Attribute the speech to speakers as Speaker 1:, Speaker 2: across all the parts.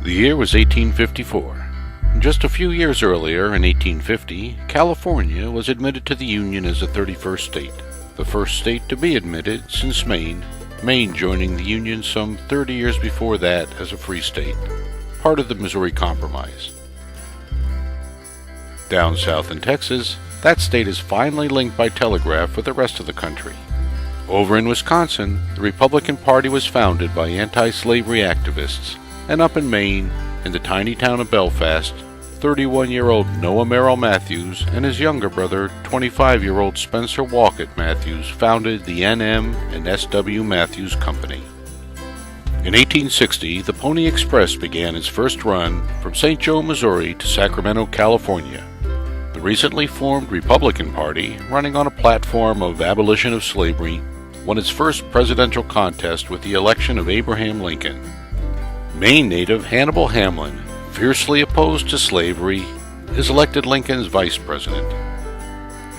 Speaker 1: The year was 1854. Just a few years earlier, in 1850, California was admitted to the Union as the 31st state, the first state to be admitted since Maine joining the Union some 30 years before that as a free state, part of the Missouri Compromise. Down south in Texas, that state is finally linked by telegraph with the rest of the country. Over in Wisconsin, the Republican Party was founded by anti-slavery activists, and up in Maine, in the tiny town of Belfast, 31-year-old Noah Merrill Mathews and his younger brother, 25-year-old Spencer Walcott Mathews, founded the N.M. and S.W. Mathews Company. In 1860, the Pony Express began its first run from St. Joe, Missouri to Sacramento, California. The recently formed Republican Party, running on a platform of abolition of slavery, won its first presidential contest with the election of Abraham Lincoln. Maine native Hannibal Hamlin, fiercely opposed to slavery, is elected Lincoln's vice president.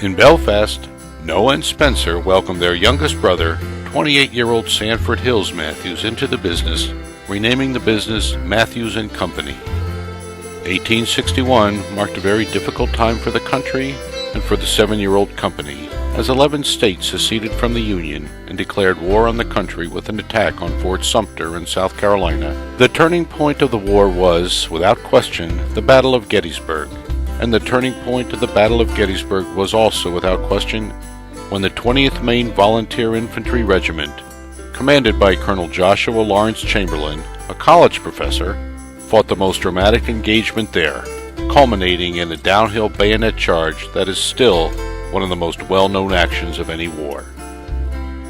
Speaker 1: In Belfast, Noah and Spencer welcomed their youngest brother, 28-year-old Sanford Hills Mathews, into the business, renaming the business Mathews and Company. 1861 marked a very difficult time for the country and for the 7-year-old company, as 11 states seceded from the Union and declared war on the country with an attack on Fort Sumter in South Carolina. The turning point of the war was, without question, the Battle of Gettysburg, and the turning point of the Battle of Gettysburg was also, without question, when the 20th Maine Volunteer Infantry Regiment, commanded by Colonel Joshua Lawrence Chamberlain, a college professor, fought the most dramatic engagement there, culminating in a downhill bayonet charge that is still one of the most well-known actions of any war.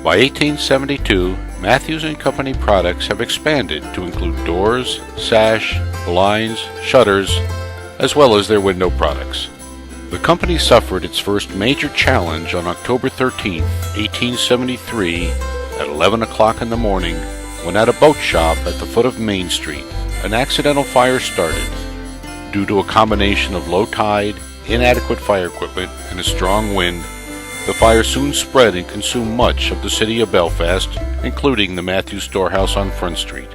Speaker 1: By 1872, Mathews and Company products have expanded to include doors, sash, blinds, shutters, as well as their window products. The company suffered its first major challenge on October 13, 1873, at 11 o'clock in the morning, when at a boat shop at the foot of Main Street, an accidental fire started. Due to a combination of low tide, inadequate fire equipment, and a strong wind, the fire soon spread and consumed much of the city of Belfast, including the Mathews storehouse on Front Street.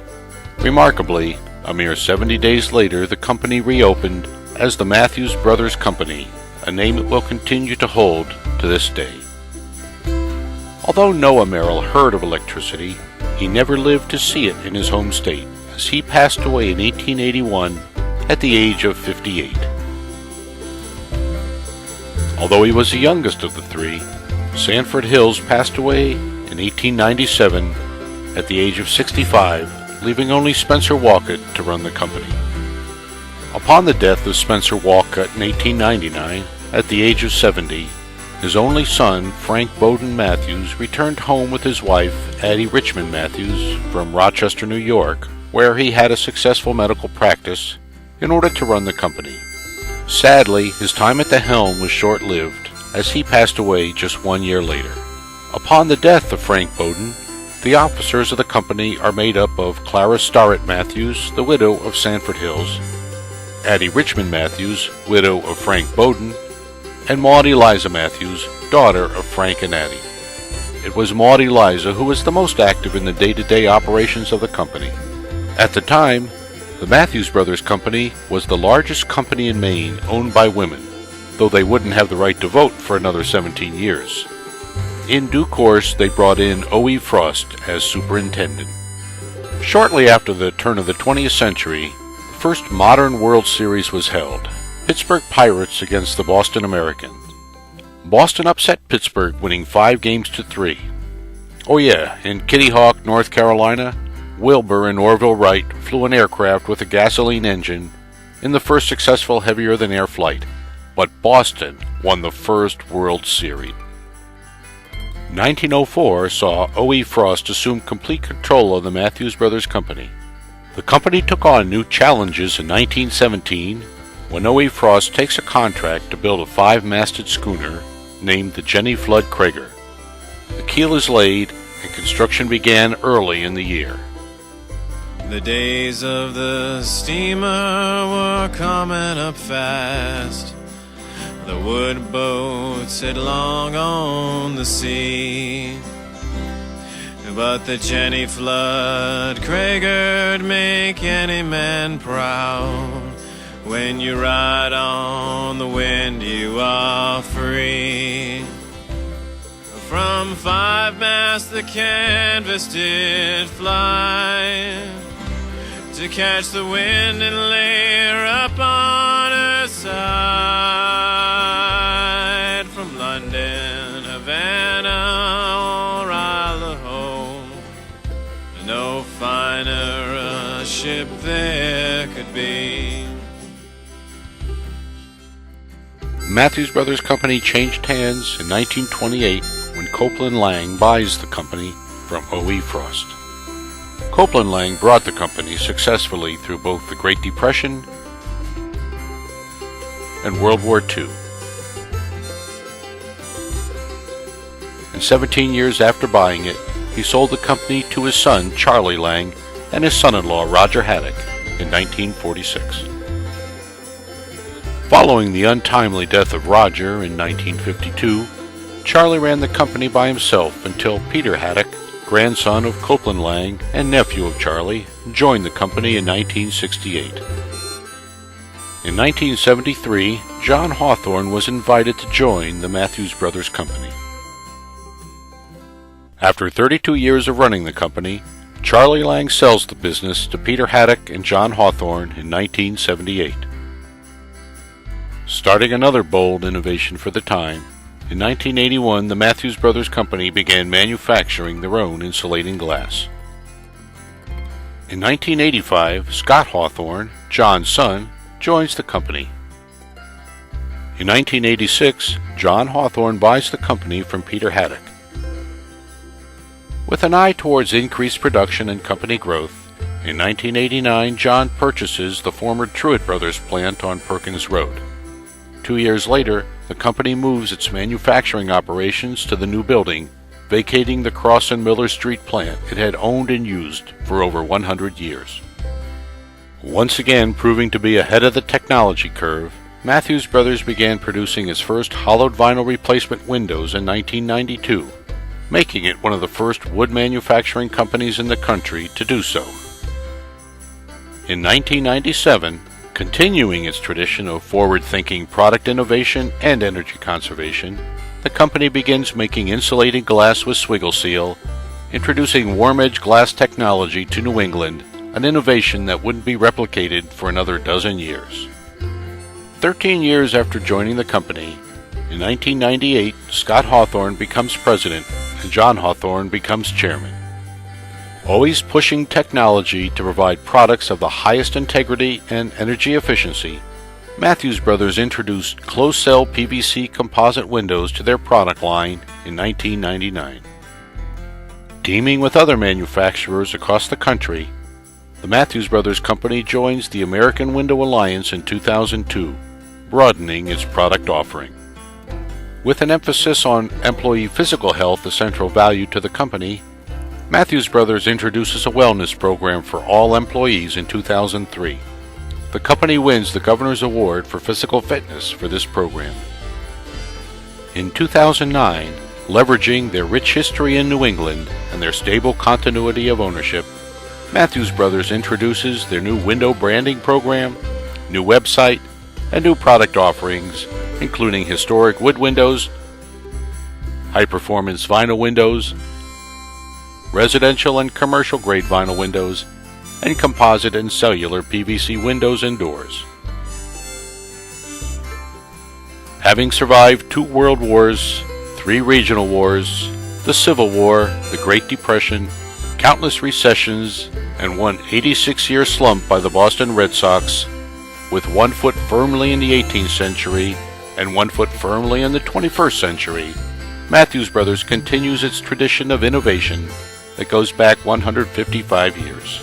Speaker 1: Remarkably, a mere 70 days later, the company reopened as the Mathews Brothers Company, a name it will continue to hold to this day. Although Noah Merrill heard of electricity, he never lived to see it in his home state, as he passed away in 1881 at the age of 58. Although he was the youngest of the three, Sanford Hills passed away in 1897 at the age of 65, leaving only Spencer Walcott to run the company. Upon the death of Spencer Walcott in 1899, at the age of 70, his only son, Frank Bowden Mathews, returned home with his wife, Addie Richmond Mathews, from Rochester, New York, where he had a successful medical practice, in order to run the company. Sadly, his time at the helm was short-lived, as he passed away just 1 year later. Upon the death of Frank Bowden, the officers of the company are made up of Clara Starrett Mathews, the widow of Sanford Hills, Addie Richmond Mathews, widow of Frank Bowden, and Maud Eliza Mathews, daughter of Frank and Addie. It was Maud Eliza who was the most active in the day-to-day operations of the company. At the time, the Mathews Brothers Company was the largest company in Maine owned by women, though they wouldn't have the right to vote for another 17 years. In due course, they brought in O.E. Frost as superintendent. Shortly after the turn of the 20th century, the first modern World Series was held, Pittsburgh Pirates against the Boston Americans. Boston upset Pittsburgh, winning 5-3. Oh yeah, in Kitty Hawk, North Carolina, Wilbur and Orville Wright flew an aircraft with a gasoline engine in the first successful heavier-than-air flight, but Boston won the first World Series. 1904 saw O.E. Frost assume complete control of the Mathews Brothers Company. The company took on new challenges in 1917 when O.E. Frost takes a contract to build a 5-masted schooner named the Jenny Flood Cragar. The keel is laid and construction began early in the year.
Speaker 2: The days of the steamer were coming up fast. The wood boats had long on the sea. But the Jenny flood Craig'd make any man proud. When you ride on the wind, you are free. From 5 masts the canvas did fly, to catch the wind and lay her up on her side. From London, Havana, or Isle of Home, no finer a ship there could be.
Speaker 1: Mathews Brothers Company changed hands in 1928 when Copeland Lang buys the company from O.E. Frost. Copeland Lang brought the company successfully through both the Great Depression and World War II. And 17 years after buying it, he sold the company to his son Charlie Lang and his son-in-law Roger Haddock in 1946. Following the untimely death of Roger in 1952, Charlie ran the company by himself until Peter Haddock, grandson of Copeland Lang and nephew of Charlie, joined the company in 1968. In 1973, John Hawthorne was invited to join the Mathews Brothers Company. After 32 years of running the company, Charlie Lang sells the business to Peter Haddock and John Hawthorne in 1978. Starting another bold innovation for the time, in 1981 the Mathews Brothers Company began manufacturing their own insulating glass. In 1985, Scott Hawthorne, John's son, joins the company. In 1986, John Hawthorne buys the company from Peter Haddock. With an eye towards increased production and company growth, in 1989 John purchases the former Truett Brothers plant on Perkins Road. 2 years later, the company moves its manufacturing operations to the new building, vacating the Cross and Miller Street plant it had owned and used for over 100 years. Once again proving to be ahead of the technology curve, Mathews Brothers began producing its first hollowed vinyl replacement windows in 1992, making it one of the first wood manufacturing companies in the country to do so. In 1997, continuing its tradition of forward-thinking product innovation and energy conservation, the company begins making insulating glass with Swiggle Seal, introducing warm-edge glass technology to New England, an innovation that wouldn't be replicated for another dozen years. 13 years after joining the company, in 1998, Scott Hawthorne becomes president and John Hawthorne becomes chairman. Always pushing technology to provide products of the highest integrity and energy efficiency, Mathews Brothers introduced closed-cell PVC composite windows to their product line in 1999. Teaming with other manufacturers across the country, the Mathews Brothers Company joins the American Window Alliance in 2002, broadening its product offering. With an emphasis on employee physical health a central value to the company, Mathews Brothers introduces a wellness program for all employees in 2003. The company wins the Governor's Award for Physical Fitness for this program. In 2009, leveraging their rich history in New England and their stable continuity of ownership, Mathews Brothers introduces their new window branding program, new website, and new product offerings, including historic wood windows, high-performance vinyl windows, residential and commercial grade vinyl windows, and composite and cellular PVC windows and doors. Having survived 2 world wars, 3 regional wars, the Civil War, the Great Depression, countless recessions, and one 86-year slump by the Boston Red Sox, with 1 foot firmly in the 18th century and 1 foot firmly in the 21st century, Mathews Brothers continues its tradition of innovation that goes back 155 years.